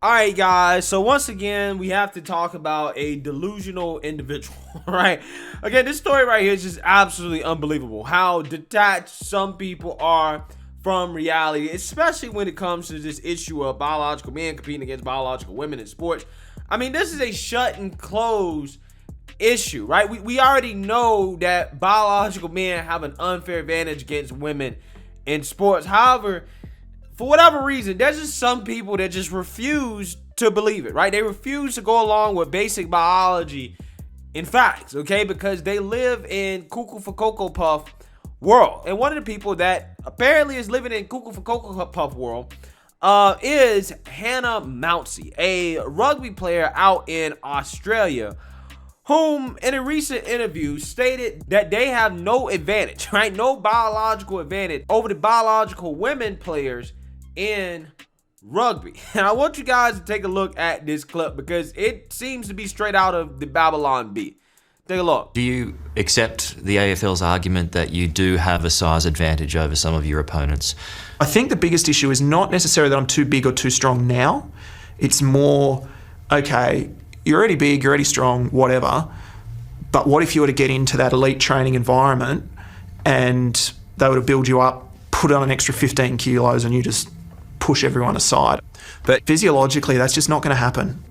All right, guys. So once again, we have to talk about a delusional individual, right? Again, this story right here is just absolutely unbelievable. How detached some people are from reality, especially when it comes to this issue of biological men competing against biological women in sports. I mean, this is a shut and close issue, right? We already know that biological men have an unfair advantage against women in sports. However, for whatever reason, there's just some people that just refuse to believe it, right? They refuse to go along with basic biology and facts, okay? Because they live in cuckoo for Cocoa Puff world. And one of the people that apparently is living in cuckoo for Cocoa Puff world is Hannah Mounsey, a rugby player out in Australia, whom in a recent interview stated that they have no advantage, right? No biological advantage over the biological women players in rugby. And I want you guys to take a look at this clip because it seems to be straight out of the Babylon Bee. Take a look. Do you accept the AFL's argument that you do have a size advantage over some of your opponents? I think the biggest issue is not necessarily that I'm too big or too strong now. It's more, okay, you're already big, you're already strong, whatever. But what if you were to get into that elite training environment and they were to build you up, put on an extra 15 kilos and you just push everyone aside? But physiologically, that's just not going to happen.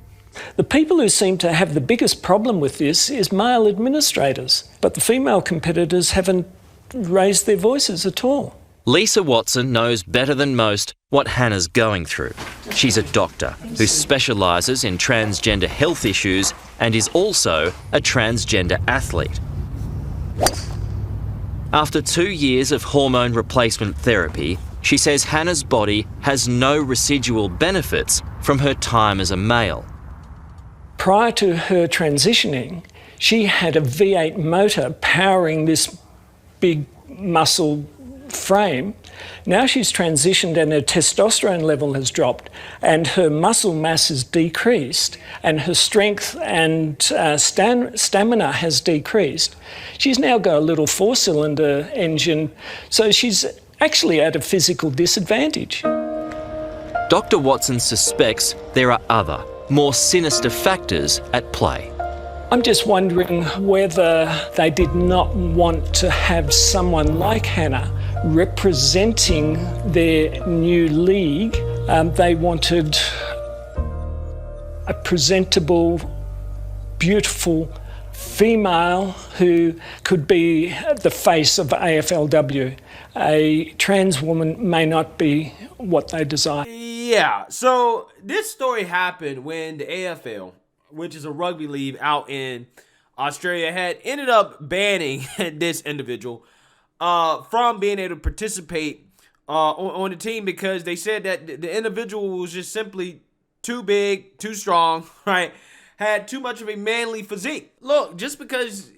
The people who seem to have the biggest problem with this is male administrators, but the female competitors haven't raised their voices at all. Lisa Watson knows better than most what Hannah's going through. She's a doctor who specialises in transgender health issues and is also a transgender athlete. After 2 years of hormone replacement therapy, she says Hannah's body has no residual benefits from her time as a male. Prior to her transitioning, she had a V8 motor powering this big muscle frame. Now she's transitioned and her testosterone level has dropped and her muscle mass has decreased and her strength and stamina has decreased. She's now got a little 4-cylinder engine, so she's actually at a physical disadvantage. Dr. Watson suspects there are other, more sinister factors at play. I'm just wondering whether they did not want to have someone like Hannah representing their new league. They wanted a presentable, beautiful female who could be the face of AFLW. A trans woman may not be what they desire. Yeah, so this story happened when the AFL, which is a rugby league out in Australia, had ended up banning this individual from being able to participate on the team because they said that the individual was just simply too big, too strong, right? Had too much of a manly physique. Look, just because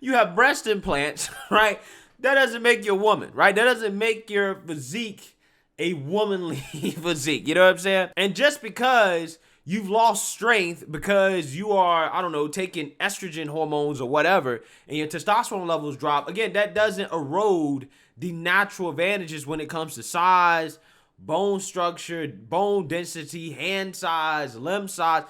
you have breast implants, right, that doesn't make you a woman, right? That doesn't make your physique a womanly physique. You know what I'm saying? And just because you've lost strength because you are, I don't know, taking estrogen hormones or whatever, and your testosterone levels drop, again, that doesn't erode the natural advantages when it comes to size, bone structure, bone density, hand size, limb size.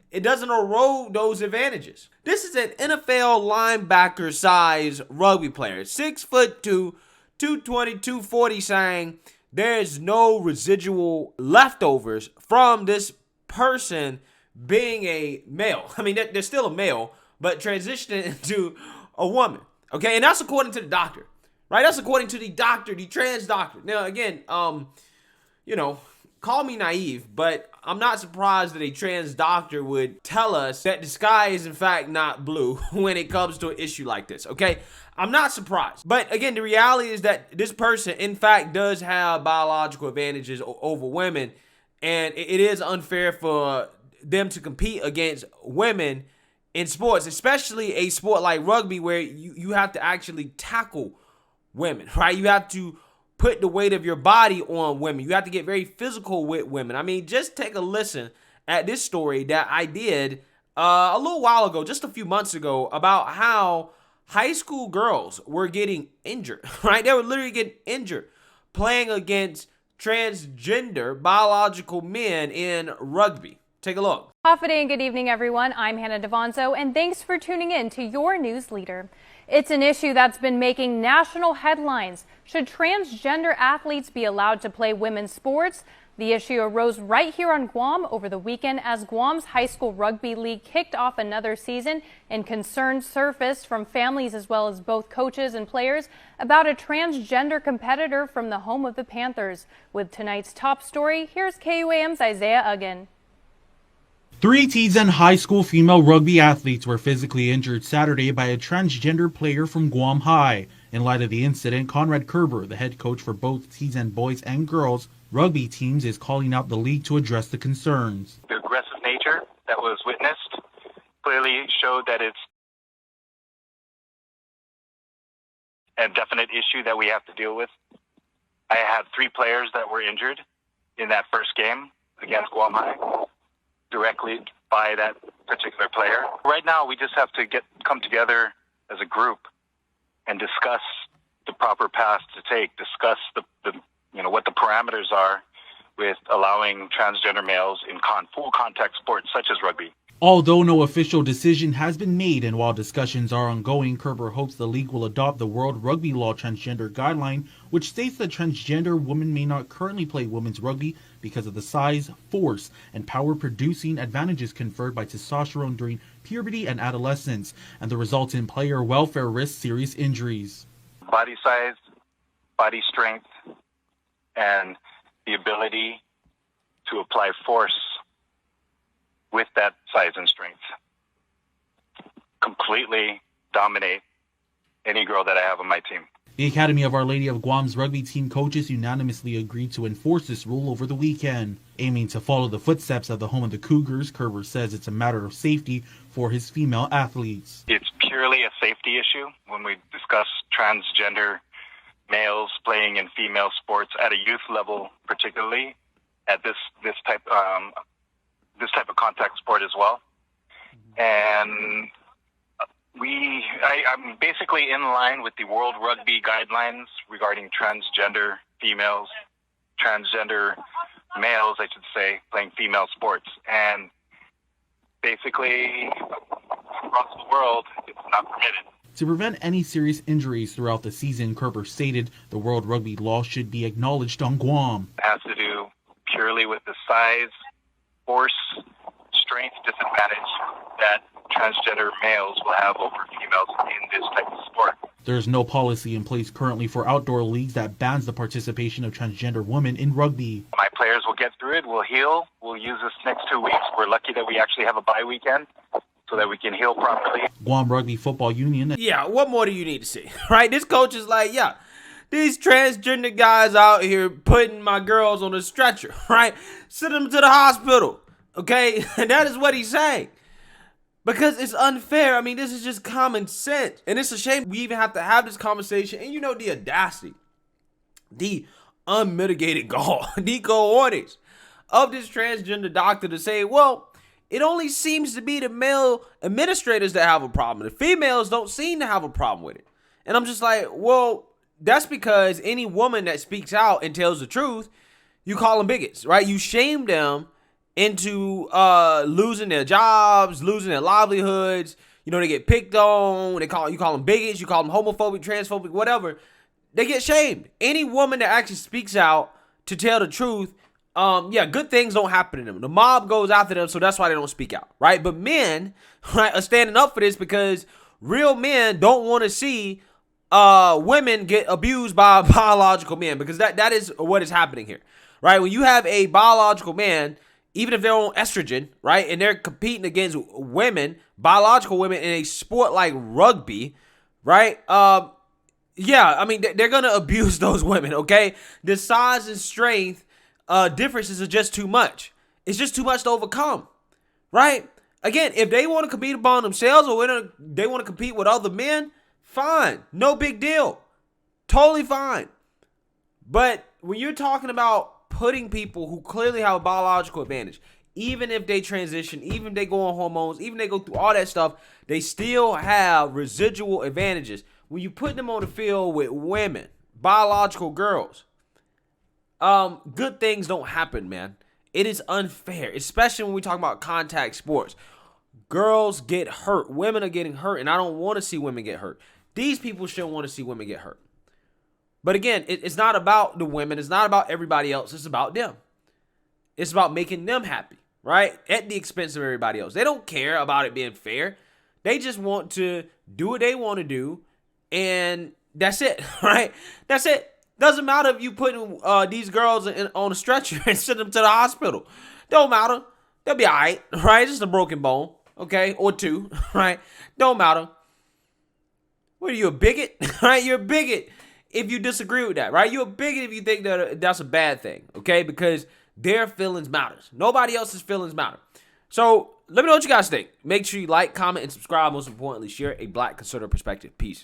It doesn't erode those advantages. This is an NFL linebacker-sized rugby player, 6'2", 220, 240, saying there's no residual leftovers from this person being a male. I mean, they're still a male, but transitioning into a woman. Okay, and that's according to the doctor, right? That's according to the doctor, the trans doctor. Now, again, you know, call me naive, but I'm not surprised that a trans doctor would tell us that the sky is in fact not blue when it comes to an issue like this, okay? I'm not surprised. But again, the reality is that this person in fact does have biological advantages over women, and it is unfair for them to compete against women in sports, especially a sport like rugby where you have to actually tackle women, right? You have to put the weight of your body on women. You have to get very physical with women. I mean, just take a listen at this story that I did a little while ago, just a few months ago, about how high school girls were getting injured, right? They were literally getting injured playing against transgender biological men in rugby. Take a look. Hafa day and good evening, everyone. I'm Hannah Devonzo, and thanks for tuning in to your news leader. It's an issue that's been making national headlines. Should transgender athletes be allowed to play women's sports? The issue arose right here on Guam over the weekend as Guam's high school rugby league kicked off another season, and concerns surfaced from families as well as both coaches and players about a transgender competitor from the home of the Panthers. With tonight's top story, here's KUAM's Isaiah Uggan. 3 Tizen high school female rugby athletes were physically injured Saturday by a transgender player from Guam High. In light of the incident, Conrad Kerber, the head coach for both Tizen boys and girls rugby teams, is calling out the league to address the concerns. The aggressive nature that was witnessed clearly showed that it's a definite issue that we have to deal with. I had 3 players that were injured in that first game against Guam High, directly by that particular player. Right now, we just have to come together as a group and discuss the proper path to take, discuss what the parameters are with allowing transgender males in full contact sports such as rugby. Although no official decision has been made and while discussions are ongoing, Kerber hopes the league will adopt the World Rugby Law Transgender Guideline, which states that transgender women may not currently play women's rugby because of the size, force, and power-producing advantages conferred by testosterone during puberty and adolescence, and the resultant player welfare risks serious injuries. Body size, body strength, and the ability to apply force with that size and strength completely dominate any girl that I have on my team. The Academy of Our Lady of Guam's rugby team coaches unanimously agreed to enforce this rule over the weekend. Aiming to follow the footsteps of the home of the Cougars, Kerber says it's a matter of safety for his female athletes. It's purely a safety issue when we discuss transgender males playing in female sports at a youth level, particularly at this type of contact sport as well. And I'm basically in line with the World Rugby guidelines regarding transgender females, transgender males, I should say, playing female sports. And basically, across the world, it's not permitted. To prevent any serious injuries throughout the season, Kerber stated the World Rugby Law should be acknowledged on Guam. It has to do purely with the size, force, strength disadvantage that transgender males will have over females in this type of sport. There is no policy in place currently for outdoor leagues that bans the participation of transgender women in rugby. My players will get through it, we'll heal, we'll use this next 2 weeks. We're lucky that we actually have a bye weekend so that we can heal properly. Guam Rugby Football Union. Yeah, what more do you need to see, right? This coach is like, yeah, these transgender guys out here putting my girls on a stretcher, right? Send them to the hospital, okay? And that is what he's saying. Because it's unfair. I mean, this is just common sense. And it's a shame we even have to have this conversation. And you know the audacity, the unmitigated gall, the cojones of this transgender doctor to say, well, it only seems to be the male administrators that have a problem. The females don't seem to have a problem with it. And I'm just like, well, that's because any woman that speaks out and tells the truth, you call them bigots, right? You shame them into losing their jobs, losing their livelihoods. You know, they get picked on. You call them bigots. You call them homophobic, transphobic, whatever. They get shamed. Any woman that actually speaks out to tell the truth, good things don't happen to them. The mob goes after them, so that's why they don't speak out, right? But men, right, are standing up for this because real men don't want to see women get abused by biological men, because that is what is happening here, right? When you have a biological man, even if they're on estrogen, right, and they're competing against women, biological women in a sport like rugby, right? I mean, they're going to abuse those women, okay? The size and strength differences are just too much. It's just too much to overcome, right? Again, if they want to compete upon themselves or they want to compete with other men, fine. No big deal. Totally fine. But when you're talking about putting people who clearly have a biological advantage, even if they transition, even if they go on hormones, even if they go through all that stuff, they still have residual advantages. When you put them on the field with women, biological girls, good things don't happen, man. It is unfair, especially when we talk about contact sports. Girls get hurt. Women are getting hurt, and I don't want to see women get hurt. These people shouldn't want to see women get hurt. But again, it's not about the women. It's not about everybody else. It's about them. It's about making them happy, right? At the expense of everybody else. They don't care about it being fair. They just want to do what they want to do, and that's it, right? That's it. Doesn't matter if you putting these girls on a stretcher and send them to the hospital. Don't matter. They'll be all right, right? It's just a broken bone, okay? Or two, right? Don't matter. What are you, a bigot? Right? You're a bigot if you disagree with that, right? You're a bigot if you think that that's a bad thing, okay? Because their feelings matters. Nobody else's feelings matter. So let me know what you guys think. Make sure you like, comment, and subscribe. Most importantly, share a Black conservative perspective. Peace.